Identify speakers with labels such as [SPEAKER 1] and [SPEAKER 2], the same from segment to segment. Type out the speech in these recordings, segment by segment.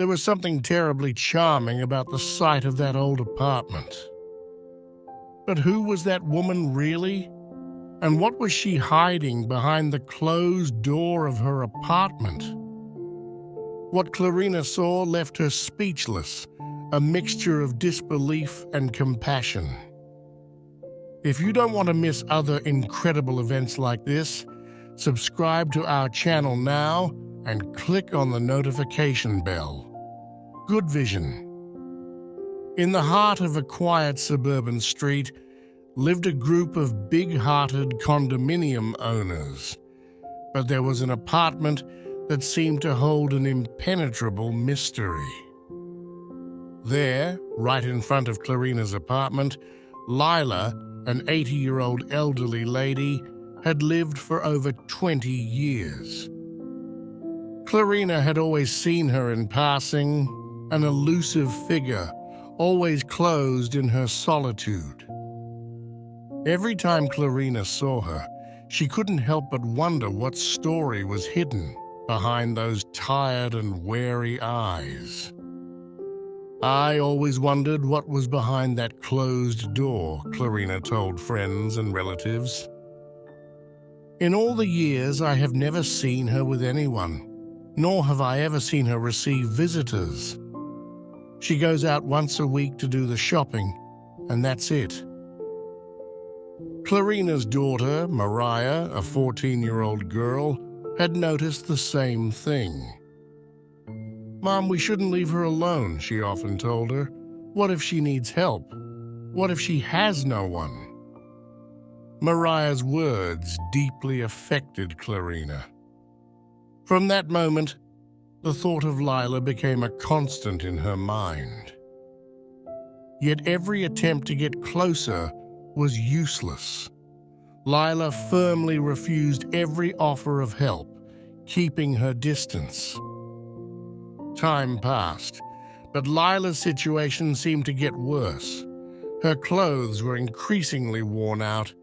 [SPEAKER 1] There was something terribly charming about the sight of that old apartment. But who was that woman really? And what was she hiding behind the closed door of her apartment? What Clarina saw left her speechless, a mixture of disbelief and compassion. If you don't want to miss other incredible events like this, subscribe to our channel now and click on the notification bell. Good vision. In the heart of a quiet suburban street lived a group of big-hearted condominium owners, but there was an apartment that seemed to hold an impenetrable mystery. There, right in front of Clarina's apartment, Lila, an 80-year-old elderly lady, had lived for over 20 years. Clarina had always seen her in passing, an elusive figure, always closed in her solitude. Every time Clarina saw her, she couldn't help but wonder what story was hidden behind those tired and wary eyes. I always wondered what was behind that closed door, Clarina told friends and relatives. In all the years, I have never seen her with anyone, nor have I ever seen her receive visitors. She goes out once a week to do the shopping, and that's it. Clarina's daughter, Mariah, a 14-year-old girl, had noticed the same thing. "Mom, we shouldn't leave her alone," she often told her. "What if she needs help? What if she has no one?" Mariah's words deeply affected Clarina. From that moment, the thought of Lila became a constant in her mind. Yet every attempt to get closer was useless. Lila firmly refused every offer of help, keeping her distance. Time passed, but Lila's situation seemed to get worse. Her clothes were increasingly worn out,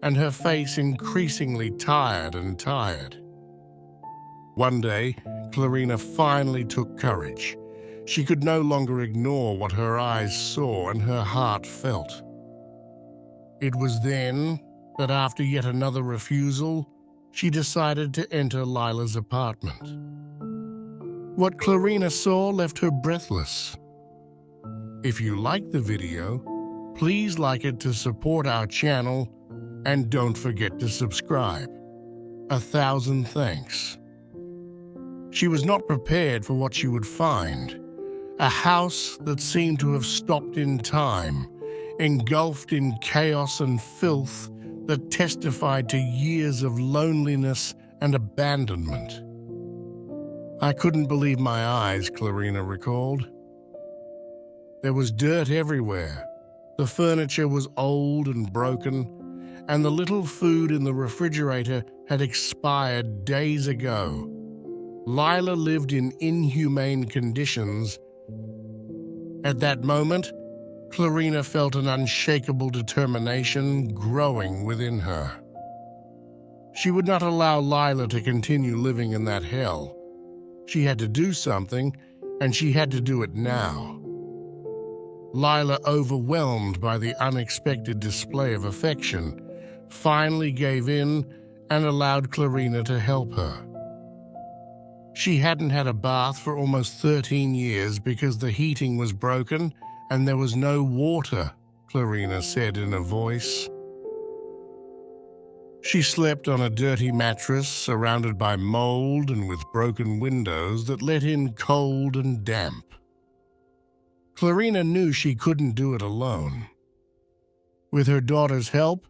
[SPEAKER 1] and her face increasingly tired. One day, Clarina finally took courage. She could no longer ignore what her eyes saw and her heart felt. It was then that after yet another refusal, she decided to enter Lila's apartment. What Clarina saw left her breathless. If you liked the video, please like it to support our channel, and don't forget to subscribe. 1,000 thanks. She was not prepared for what she would find. A house that seemed to have stopped in time, engulfed in chaos and filth that testified to years of loneliness and abandonment. "I couldn't believe my eyes," Clarina recalled. There was dirt everywhere. The furniture was old and broken, and the little food in the refrigerator had expired days ago. Lila lived in inhumane conditions. At that moment, Clarina felt an unshakable determination growing within her. She would not allow Lila to continue living in that hell. She had to do something, and she had to do it now. Lila, overwhelmed by the unexpected display of affection, finally gave in and allowed Clarina to help her. She hadn't had a bath for almost 13 years because the heating was broken and there was no water, Clarina said in a voice. She slept on a dirty mattress surrounded by mold and with broken windows that let in cold and damp. Clarina knew she couldn't do it alone. With her daughter's help,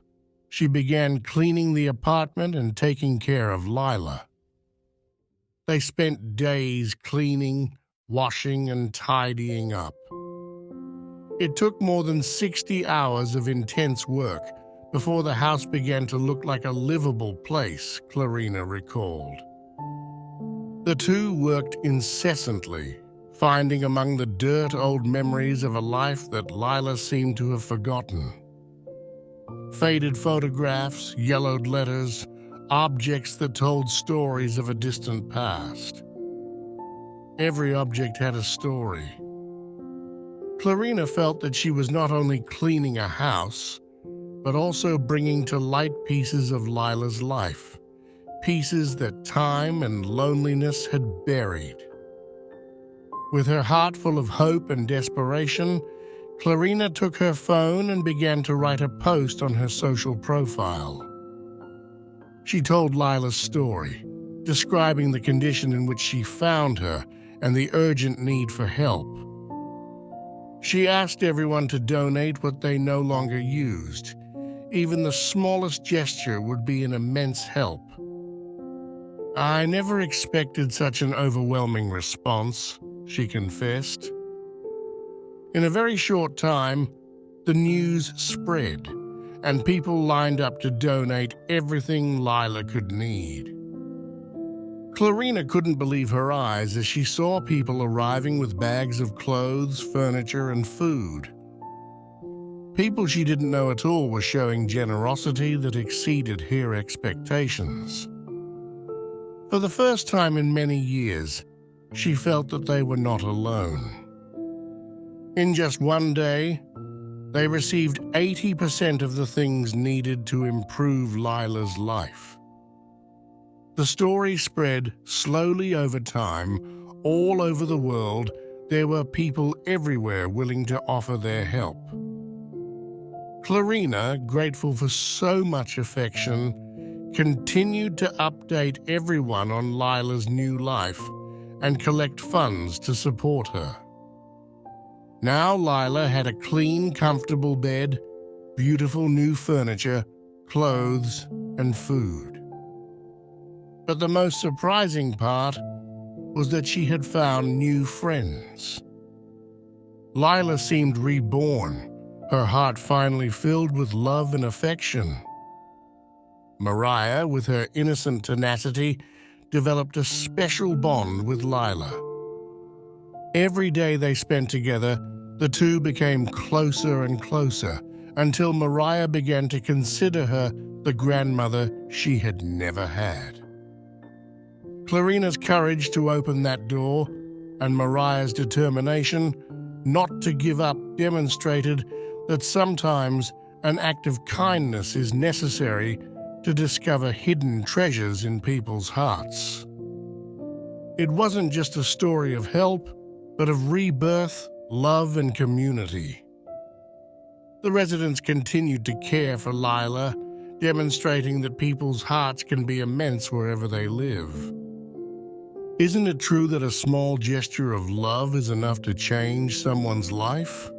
[SPEAKER 1] she began cleaning the apartment and taking care of Lila. They spent days cleaning, washing, and tidying up. It took more than 60 hours of intense work before the house began to look like a livable place, Clarina recalled. The two worked incessantly, finding among the dirt old memories of a life that Lila seemed to have forgotten. Faded photographs, yellowed letters, objects that told stories of a distant past. Every object had a story. Clarina felt that she was not only cleaning a house, but also bringing to light pieces of Lila's life, pieces that time and loneliness had buried. With her heart full of hope and desperation, Clarina took her phone and began to write a post on her social profile. She told Lila's story, describing the condition in which she found her and the urgent need for help. She asked everyone to donate what they no longer used. Even the smallest gesture would be an immense help. "I never expected such an overwhelming response," she confessed. In a very short time, the news spread, and people lined up to donate everything Lila could need. Clarina couldn't believe her eyes as she saw people arriving with bags of clothes, furniture, and food. People she didn't know at all were showing generosity that exceeded her expectations. For the first time in many years, she felt that they were not alone. In just one day, they received 80% of the things needed to improve Lila's life. The story spread slowly over time. All over the world, there were people everywhere willing to offer their help. Clarina, grateful for so much affection, continued to update everyone on Lila's new life and collect funds to support her. Now Lila had a clean, comfortable bed, beautiful new furniture, clothes, and food. But the most surprising part was that she had found new friends. Lila seemed reborn, her heart finally filled with love and affection. Mariah, with her innocent tenacity, developed a special bond with Lila. Every day they spent together, the two became closer and closer, until Mariah began to consider her the grandmother she had never had. Clarina's courage to open that door and Mariah's determination not to give up demonstrated that sometimes an act of kindness is necessary to discover hidden treasures in people's hearts. It wasn't just a story of help, but of rebirth, love, and community. The residents continued to care for Lila, demonstrating that people's hearts can be immense wherever they live. Isn't it true that a small gesture of love is enough to change someone's life?